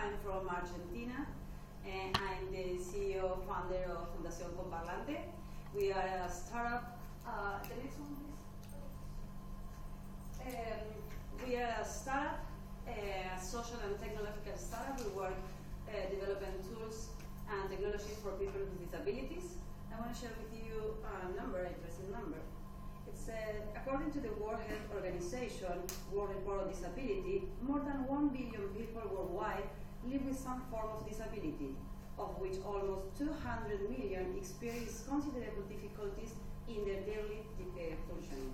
I'm from Argentina, and I'm the CEO founder of Fundación Comparlante. We are a startup. The next one, please. We are a startup, a social and technological startup. We work developing tools and technologies for people with disabilities. I want to share with you a number, an interesting number. It's according to the World Health Organization World Report on Disability, more than 1 billion people worldwide live with some form of disability, of which almost 200 million experience considerable difficulties in their daily functioning.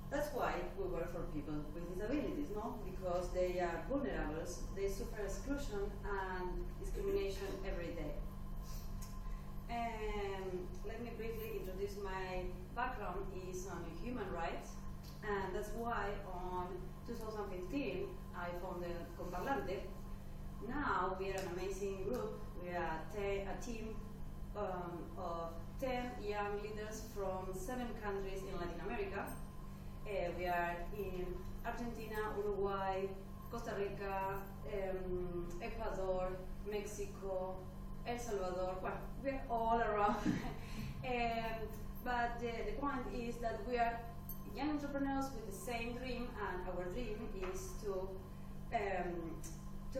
That's why we work for people with disabilities, no? Because they are vulnerable, they suffer exclusion and discrimination every day. Let me briefly introduce my background is on human rights, and that's why on 2015 I founded Comparlante. Now we are an amazing group. We are a team of 10 young leaders from 7 countries in Latin America. We are in Argentina, Uruguay, Costa Rica, Ecuador, Mexico, El Salvador. Well, we're all around. But the point is that we are young entrepreneurs with the same dream, and our dream is to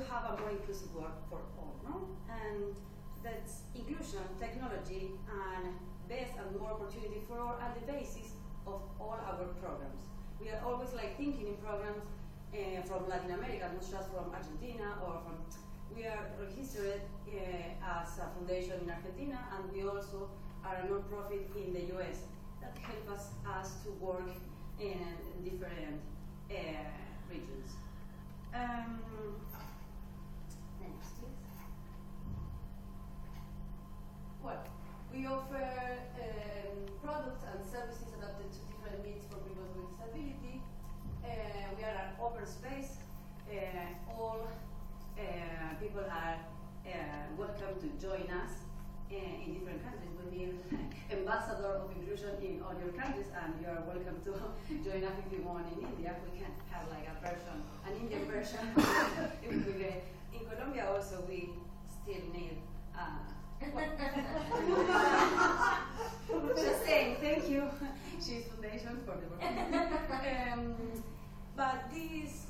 have a more inclusive work for all, no? And that's inclusion, technology, and best and more opportunity for all are the basis of all our programs. We are always thinking in programs from Latin America, not just from Argentina or from. We are registered as a foundation in Argentina, and we also are a non-profit in the US that helps us to work in different regions. Next, please. Well, we offer products and services adapted to different needs for people with disability. We are an open space. All people are welcome to join us in different countries. We need ambassador of inclusion in all your countries, and you are welcome to join us if you want in India. We can have a version, an Indian version. In Colombia also we still need just saying thank you. She's foundation for the work. But this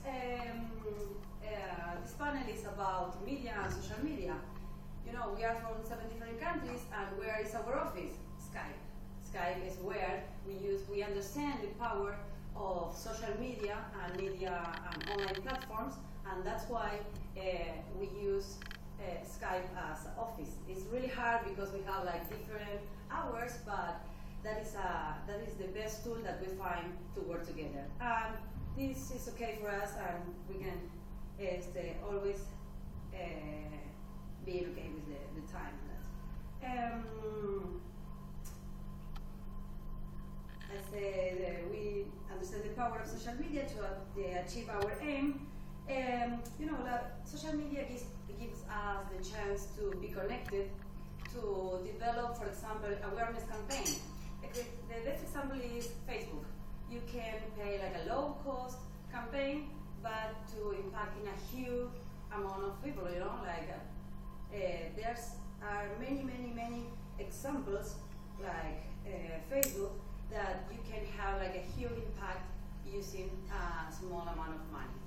panel is about media and social media. You know, we are from 7 different countries, and where is our office? Skype. Skype is where we understand the power of social media and online platforms, and that's why we use Skype as an office. It's really hard because we have different hours, but that is the best tool that we find to work together. And this is okay for us, and we can always be okay with the time. I said we understand the power of social media to achieve our aim. Social media gives us the chance to be connected, to develop, for example, awareness campaign. The best example is Facebook. You can pay a low-cost campaign, but to impact in a huge amount of people. There's many examples Facebook that you can have a huge impact using a small amount of money.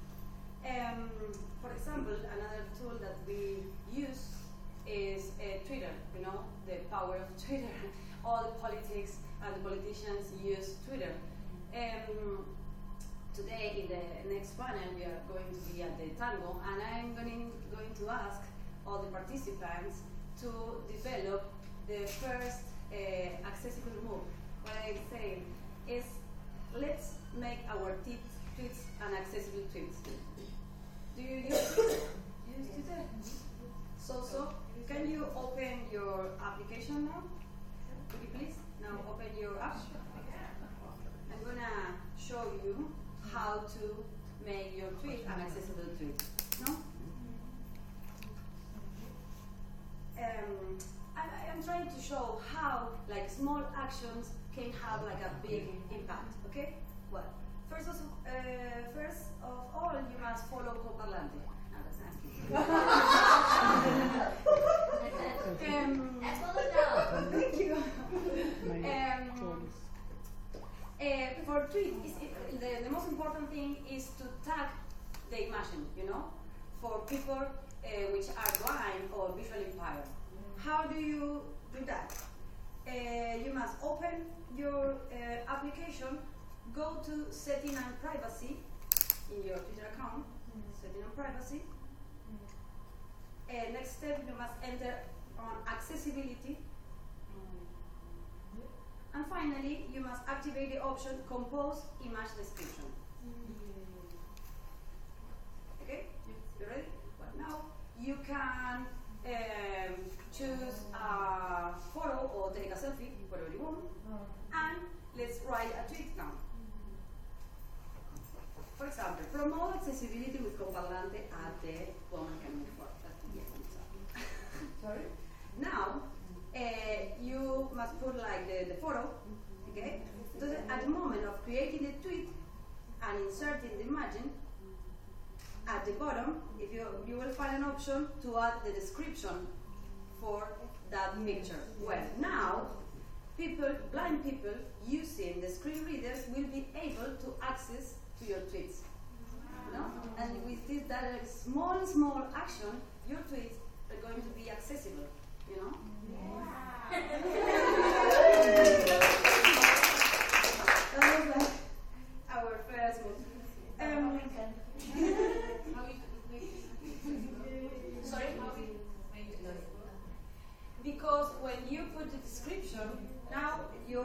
For example, another tool that we use is Twitter. The power of Twitter. All the politics and the politicians use Twitter. Today, in the next panel, we are going to be at the Tango, and I'm going to ask all the participants to develop the first accessible move. What I'm saying is, let's make our tweets an accessible tweets. Do you use Twitter? So, can you open your application now? Could you please now open your app? I'm gonna show you how to make your tweet an accessible tweet. No? I'm trying to show how like small actions can have like a big impact. Okay? Well, first of all, you must follow Coparlante. Thank you. For tweet, the most important thing is to tag the imagine, you know, for people which are blind or visually impaired. How do you do that? You must open your application, go to setting and privacy in your Twitter account, setting and privacy. Next step, you must enter on accessibility. And finally, you must activate the option compose image description. Okay, you ready? Well, now you can choose a photo or take a selfie, whatever you want, and let's write a tweet now. For example, promote accessibility with Coparlante at the Women Can Move Forward. Sorry. Now, you must put like the photo, okay? So that at the moment of creating the tweet and inserting the imagine, at the bottom, if you will find an option to add the description for that picture. Well, now, blind people using the screen readers will be able to access to your tweets. No? And with this, that small action, your tweets are going to be accessible, you know? Yeah. That was like our first move. Sorry? Because when you put the description, now the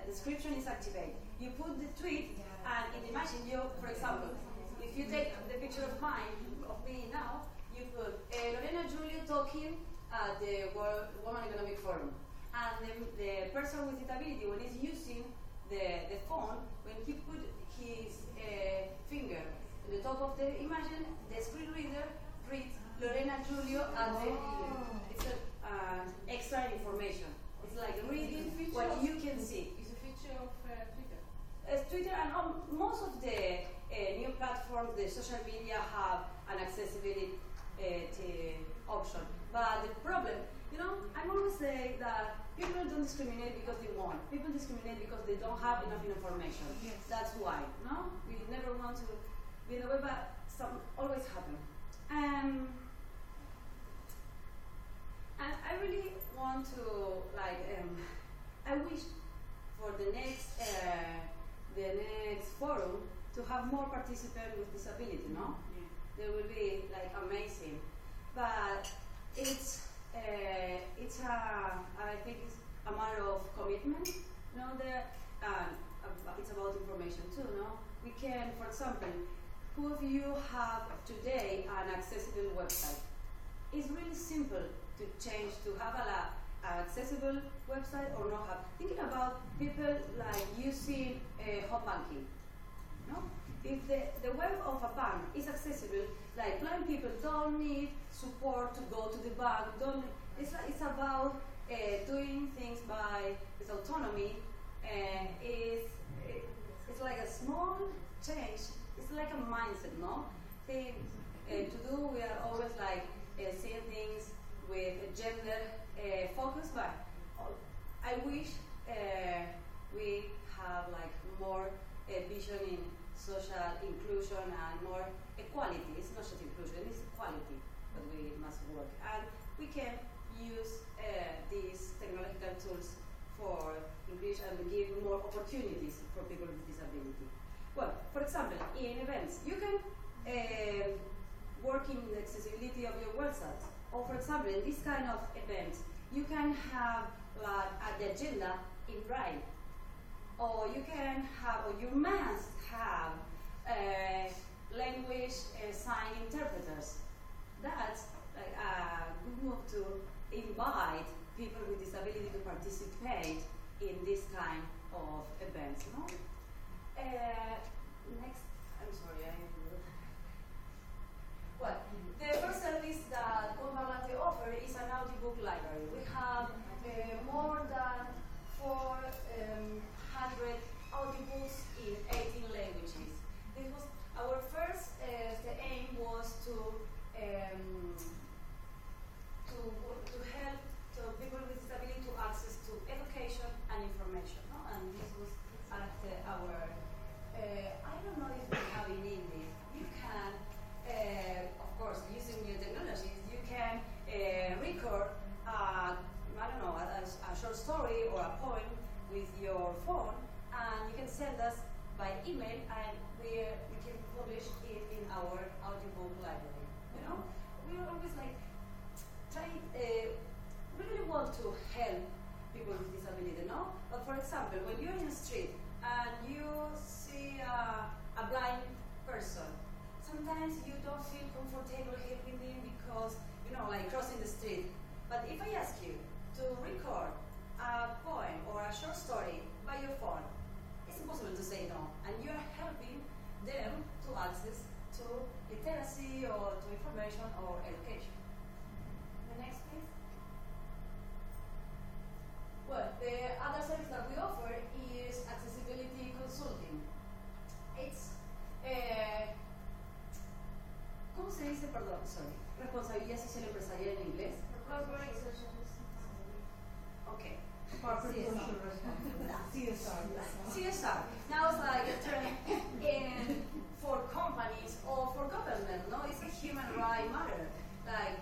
description is activated. You put the tweet, and it imagine you, for example, if you take the picture of me now, you put Lorena Julio talking at the World Women Economic Forum. And the person with disability, when he's using the phone, when he put his finger to the top of the imagine, the screen reader reads Lorena Julio and it's extra information. It's like reading what you can see. It's a feature of Twitter. Twitter and most of the new platforms, the social media have an accessibility option. But the problem, you know, I'm always saying that people don't discriminate because they want. People discriminate because they don't have enough information. Yes. That's why, no? We never want to be in a way, but some always happen. And I really want to, like, I wish for the next forum to have more participants with disability, no? Yeah. They will be, like, amazing. But it's I think it's a matter of commitment. You know, it's about information too. No, we can, for example, who of you have today an accessible website? It's really simple to change to have an accessible website or not have. Thinking about people like using home banking. No, if the web of a bank is accessible, like blind people don't need support to go to the bank. It's about doing things by its autonomy, and it's like a small change. It's like a mindset, no? Thing to do. We are always like seeing things with gender focus, but I wish we have like more vision in social inclusion and more equality. It's not just inclusion, it's equality, but we must work. And we can use these technological tools for inclusion and give more opportunities for people with disability. Well, for example, in events, you can work in the accessibility of your website. Or for example, in this kind of event, you can have like the agenda in braille. or you can have, or you must have language sign interpreters. That's like a good move to invite people with disability to participate in this kind of events. No? Next, I'm sorry. Well, the first service that Conparlante offers is an audiobook library. We have more than 400 audiobooks in 18 languages. This was our first. The aim was to help people with disability to access to education and information. No? And this was at our. I don't know if we have in English. You can. Of course, using new technologies, you can record, I don't know, a short story or a poem with your phone, and you can send us by email, and we can publish it in our audiobook library. You know, we always like trying. We really want to help people with disability, no? But for example, when you're in the street and you see a blind person, sometimes you don't feel comfortable helping them because, you know, like crossing the street. But if I ask you to record a poem or a short story by your phone, it's impossible to say no. And you are helping them to access to literacy or to information or education. The next, please. Well, the other service that we offer is accessibility consulting. It's ¿cómo se dice, perdón, sorry, responsabilidad social empresarial en inglés? Corporate social responsibility. Okay. Corporate social responsibility. CSR. Now it's like a term for companies or for government, no? It's a human right matter. Like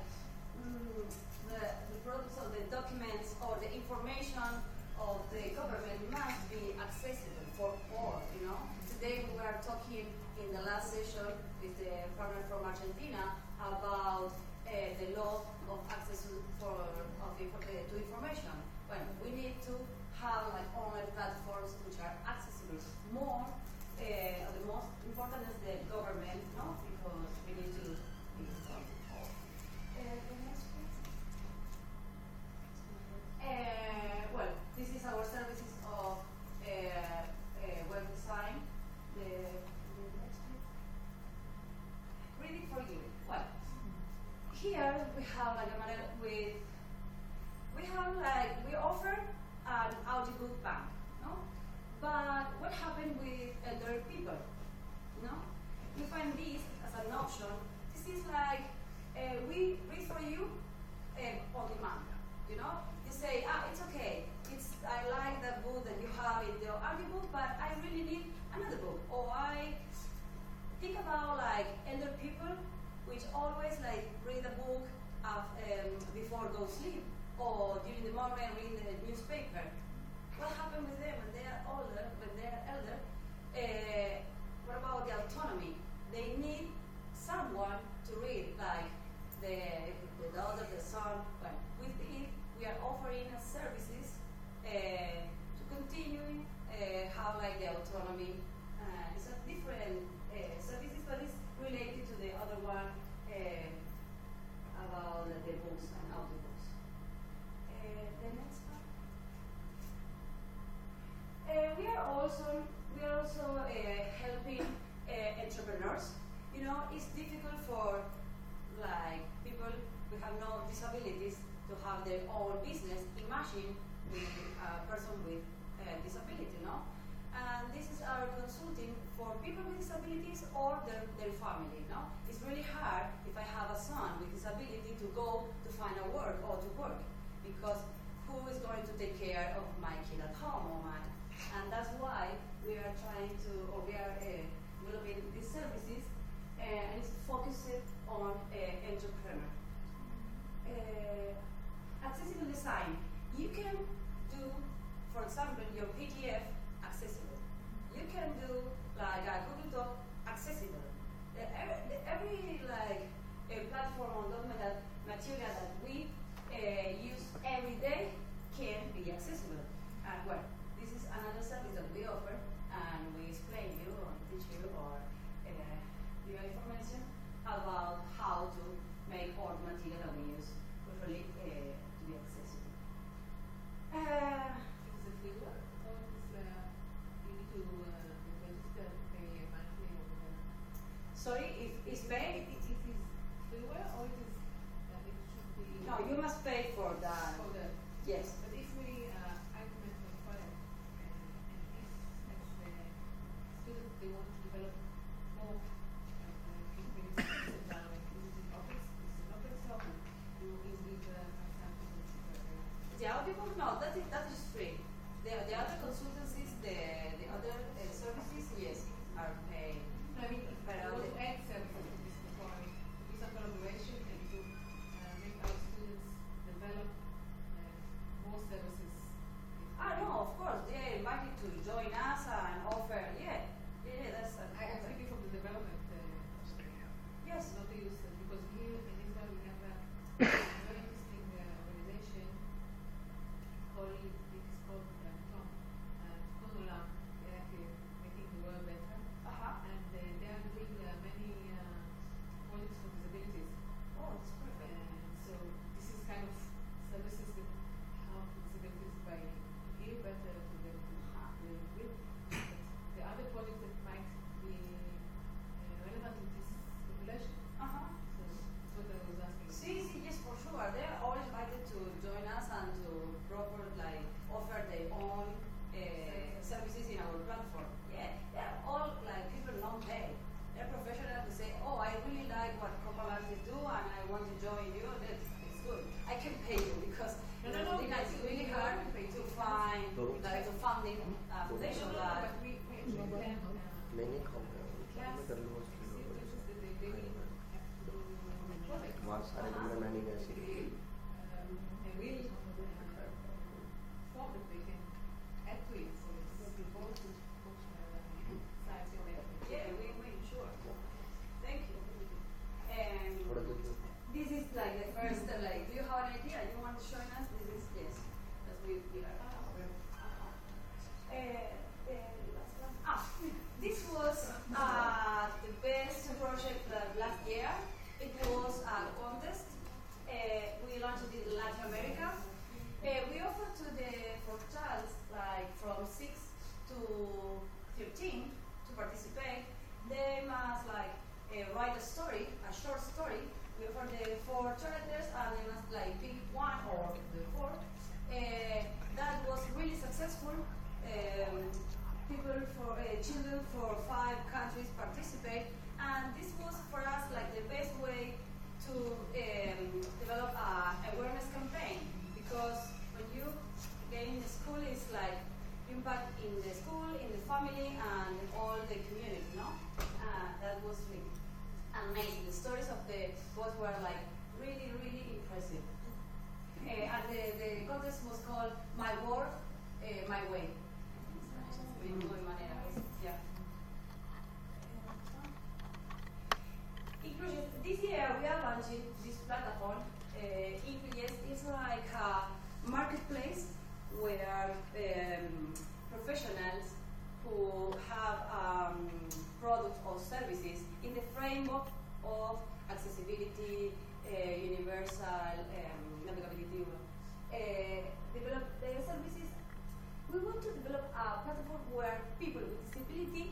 the products of the documents or the information of the government must be accessible for all, you know? Today we were talking in the last session with the partner from Argentina about the law of access to information. Well, we need to have like online platforms which are accessible. More, the most important is the government, no? Because we need to be involved. The next please. Well, this is our services of web design. The next please. Reading for you. Well, here we have like a matter with. We offer an audiobook bank, no? But what happened with elder people, no? We find this as an option. This is like we read for you on demand, you know? You say, it's okay. I like the book that you have in the audiobook, but I really need another book. Or I think about like elder people, which always like read a book before go sleep, or during the morning reading the newspaper. What happened with them when they are older, when they are elder? What about the autonomy? They need someone to read, like the daughter, the son. Well, with it, we are offering services to continue how like the autonomy. It's a different services, but it's related to the other one about the books and audiobooks. The next one. We are also helping entrepreneurs. You know, it's difficult for like people who have no disabilities to have their own business. Imagine with a person with disability, no? And this is our consulting for people with disabilities or their family, no? It's really hard if I have a son with disability to go to find a work or to work, because who is going to take care of my kid at home? And that's why we are trying to, or we are developing these services, and it's focused on entrepreneur. Accessible design. You can do, for example, your PDF accessible. You can do like a Google Doc accessible. Every like platform or document material that we use every day can be accessible. And well, this is another service that we offer. video information about how to make all material that we use usually to be accessible. Is it freeware or is you need to register, pay monthly or whatever? Sorry, if it's paid? It is freeware or it is it should be No, you must pay for that. for the Yes. but if we implement the product and if as students they want to develop more capabilities down like this is in OpEx, this is in OpEx help you give for example The Audible, no, that is free. The other consultancies, the other services, yes, are paid. no, I mean, But I want to add services to this requirement, to do some collaboration and to make our students develop more services. No, of course, they are invited to join us and offer, that's I'm speaking from the development, yes. not the users, because here in Israel we have a very interesting organization called, it is called Tom Olam, they are making the world better. And they are doing many projects for disabilities. Oh, it's perfect. And so this is kind of services that help disabilities by give better to them to live with. But the other projects that might be relevant to this population. So that's what I was asking. Yes, for sure. They're all invited to join us and to offer their own services in our platform. Yeah, they're all people non-paid. They're professionals who say, oh, I really like what Copalantes do and I want to join you. It's good. I can pay you because No, it's really hard to find the funding foundation that. But we actually can Many companies, class the lowest situations that they really have to do projects. once I remember many years ago. A real form that they can add to it, so it's both sides in there. Yeah, we sure. Thank you. And What a good job. this is the first, do you have an idea? You want to join us? This is, yes, that we are. Last one. This was the best project last year. It was a contest. We launched it in Latin America. We offered for child from 6 to 13 to participate. They must write a story, a short story. We offered the 4 characters and they must pick one or the 4. That was really successful. Children for 5 countries participate, and this was for us the best way to develop an awareness campaign, because when you get in the school, it's impact in the school, in the family, and all the community, no? That was really amazing. The stories of the boys were really, really impressive. And the contest was called My World, My Way. Yeah. This year we are launching this platform. Includes is like a marketplace where professionals who have products or services in the framework of accessibility, universal navigability, develop the services. We want to develop a platform where people with disability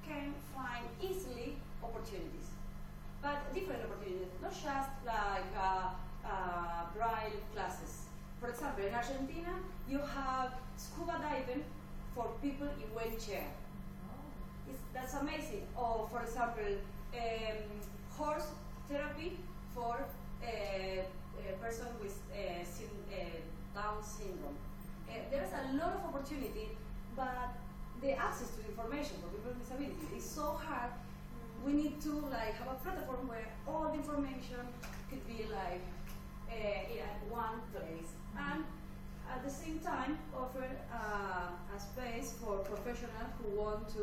can find easily opportunities, but different opportunities, not just braille classes. For example, in Argentina, you have scuba diving for people in wheelchair. That's amazing. Or, for example, horse therapy for a person with Down syndrome. There's a lot of opportunity, but the access to information for people with disabilities is so hard. We need to have a platform where all the information could be in one place, and at the same time offer a space for professionals who want to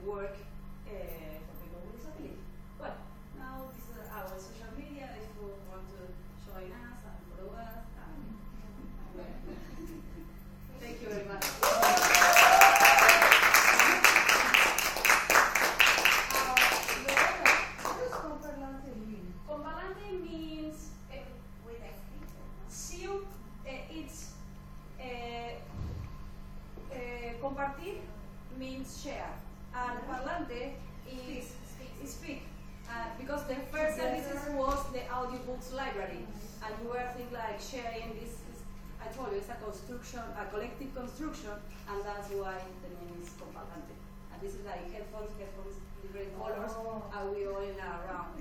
work for people with disability. Well, now this is our social media. If you want to join us and follow us, thank you very much. You're welcome. share, and Parlante is speak. Because the first services was the audiobooks library, and we were thinking like sharing this. I told you it's a construction, a collective construction, and that's why the name is Compalante. And this is like headphones, different colors, and we all in a round.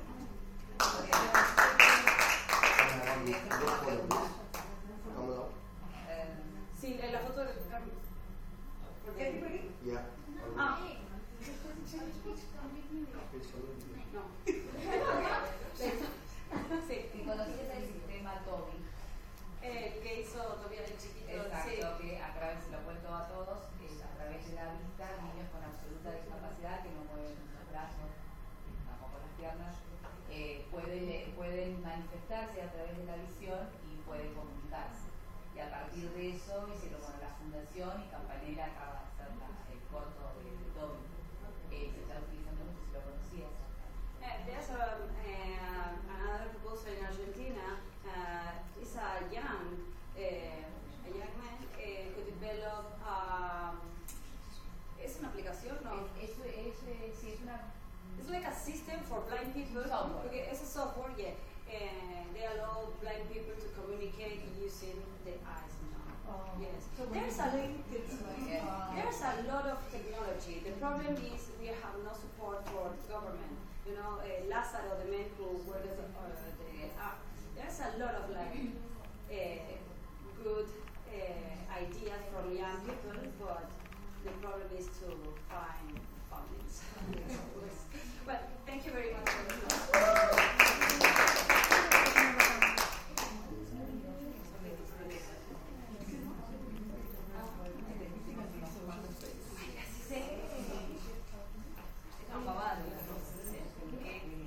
Sí, la foto del cambio. Everybody? Yeah. Ah. No. Sí. Y conocías el sistema Toby. Que hizo todavía de chiquito. Exacto, Sí. que a través, lo cuento a todos, que a través de la vista, niños con absoluta discapacidad que no mueven los brazos, tampoco las piernas, pueden manifestarse a través de la visión y pueden comunicarse. Y a partir de eso hicieron la fundación y Campanella acaba de hacer el corto de Toby. Se está utilizando mucho, si lo conocías. There's another proposal in Argentina. It's a young man who developed. Es una aplicación, ¿no? Sí, es una. It's like a system for blind people. Software. Okay, it's a software, yeah. They allow blind people to communicate using the eyes now. Yes. So There's there's a lot of technology. The problem is we have no support for government. You know, Lázaro, the man who worked there's a lot of like good ideas from young people, but the problem is to find fundings. Well, thank you very much for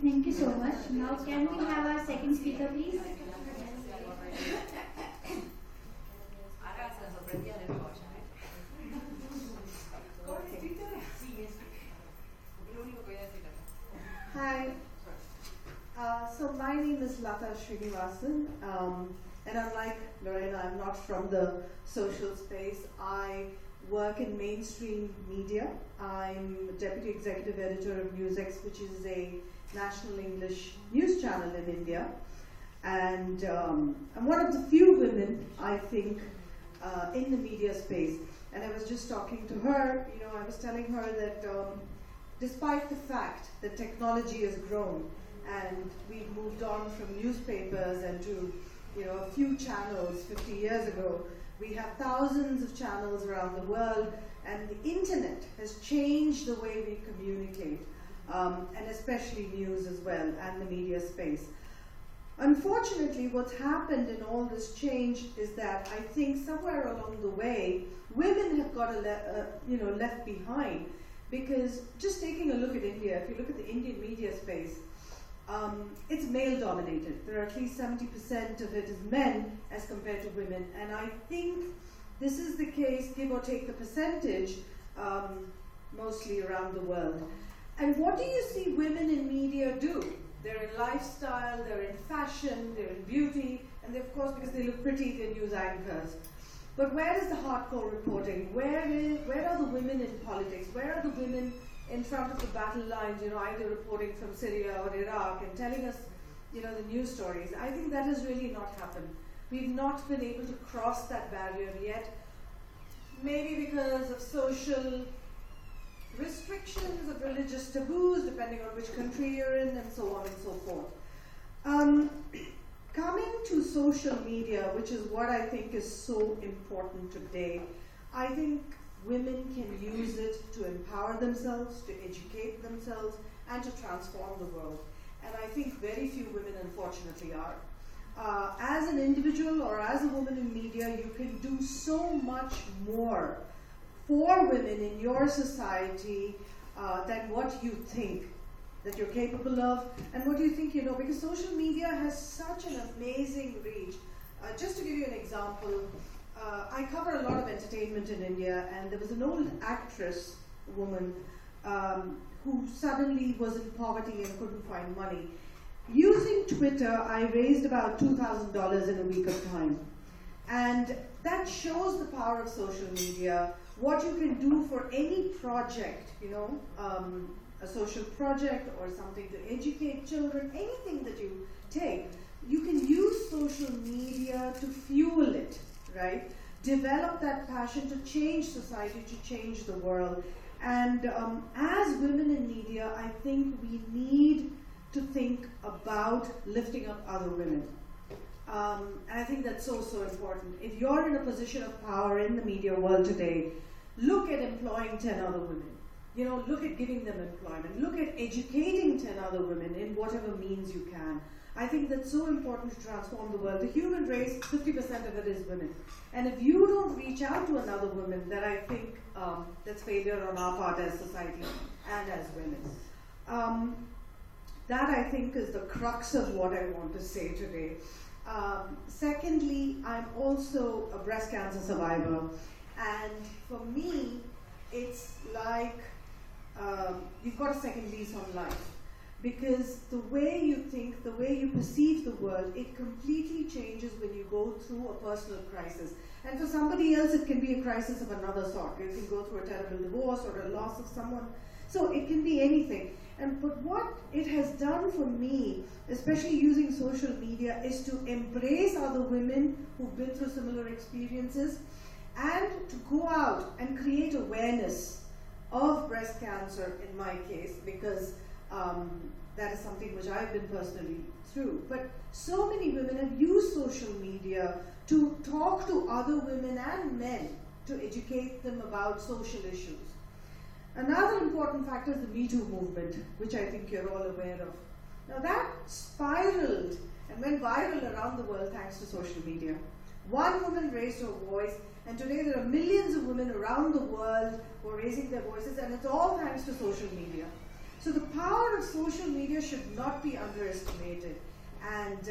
Thank you so much. Now can we have our second speaker, please? Ahora se sorprendía de nuevo ya, lo único que voy a decir acá. Hi. So my name is Lata Srinivasan, and unlike Lorena, I'm not from the social space. I work in mainstream media. I'm Deputy Executive Editor of NewsX, which is a national English news channel in India. And I'm one of the few women, I think, in the media space. And I was just talking to her, I was telling her that despite the fact that technology has grown and we've moved on from newspapers and to a few channels 50 years ago, we have thousands of channels around the world, and the internet has changed the way we communicate, and especially news as well, and the media space. Unfortunately, what's happened in all this change is that I think somewhere along the way, women have got left behind, because just taking a look at India, if you look at the Indian media space, it's male dominated. There are at least 70% of it is men as compared to women, and I think this is the case, give or take the percentage, mostly around the world. And what do you see women in media do? They're in lifestyle, they're in fashion, they're in beauty, and they, of course, because they look pretty, they're news anchors. But where is the hardcore reporting? Where are the women in politics? Where are the women in front of the battle lines, either reporting from Syria or Iraq and telling us, the news stories? I think that has really not happened. We've not been able to cross that barrier yet, maybe because of social restrictions, of religious taboos, depending on which country you're in, and so on and so forth. Coming to social media, which is what I think is so important today, I think women can use it to empower themselves, to educate themselves, and to transform the world. And I think very few women, unfortunately, are. As an individual or as a woman in media, you can do so much more for women in your society than what you think that you're capable of, and what you think you know, because social media has such an amazing reach. Just to give you an example, I cover a lot of entertainment in India, and there was an old actress woman who suddenly was in poverty and couldn't find money. Using Twitter, I raised about $2,000 in a week of time. And that shows the power of social media, what you can do for any project, you know, a social project or something to educate children, anything that you take, you can use social media to fuel it, right? Develop that passion to change society, to change the world. And as women in media, I think we need to think about lifting up other women. And I think that's so, so important. If you're in a position of power in the media world today, look at employing 10 other women. You know, look at giving them employment. Look at educating 10 other women in whatever means you can. I think that's so important to transform the world. The human race, 50% of it is women. And if you don't reach out to another woman, then I think that's failure on our part as society and as women. That I think is the crux of what I want to say today. Secondly, I'm also a breast cancer survivor. And for me, it's like you've got a second lease on life. Because the way you think, the way you perceive the world, it completely changes when you go through a personal crisis. And for somebody else, it can be a crisis of another sort. You can go through a terrible divorce or a loss of someone. So it can be anything. But what it has done for me, especially using social media, is to embrace other women who've been through similar experiences and to go out and create awareness of breast cancer in my case, because that is something which I've been personally through. But so many women have used social media to talk to other women and men to educate them about social issues. Another important factor is the Me Too movement, which I think you're all aware of. Now that spiraled and went viral around the world thanks to social media. One woman raised her voice, and today there are millions of women around the world who are raising their voices, and it's all thanks to social media. So the power of social media should not be underestimated. And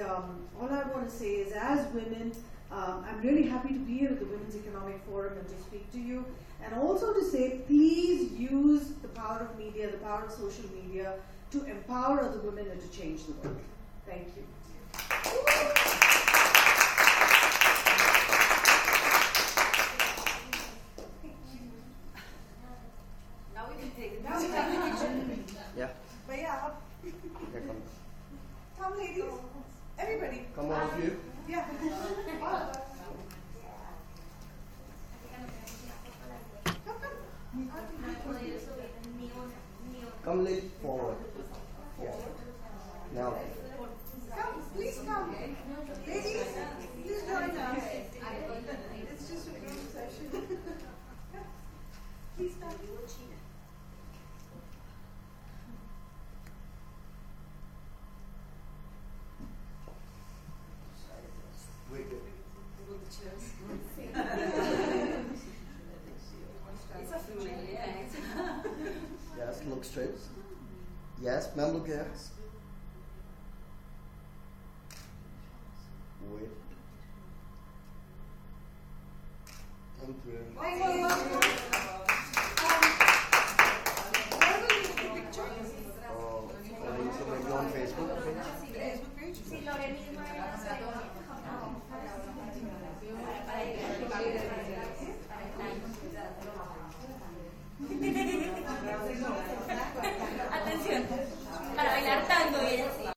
all I want to say is, as women, I'm really happy to be here at the Women's Economic Forum and to speak to you. And also to say, please use the power of media, the power of social media, to empower other women and to change the world. Thank you. Now we can take it. Yeah. But yeah, Yeah, come. come ladies, everybody. Come all of you. Yeah. Come lead forward. Yeah. Now. Come, please come. Ladies, please join us. It's just a group session. Please come. We're good. It's a familiar act. Yes, look straight. Yes, ma'am, look here. Wait. Thank you. Thank you.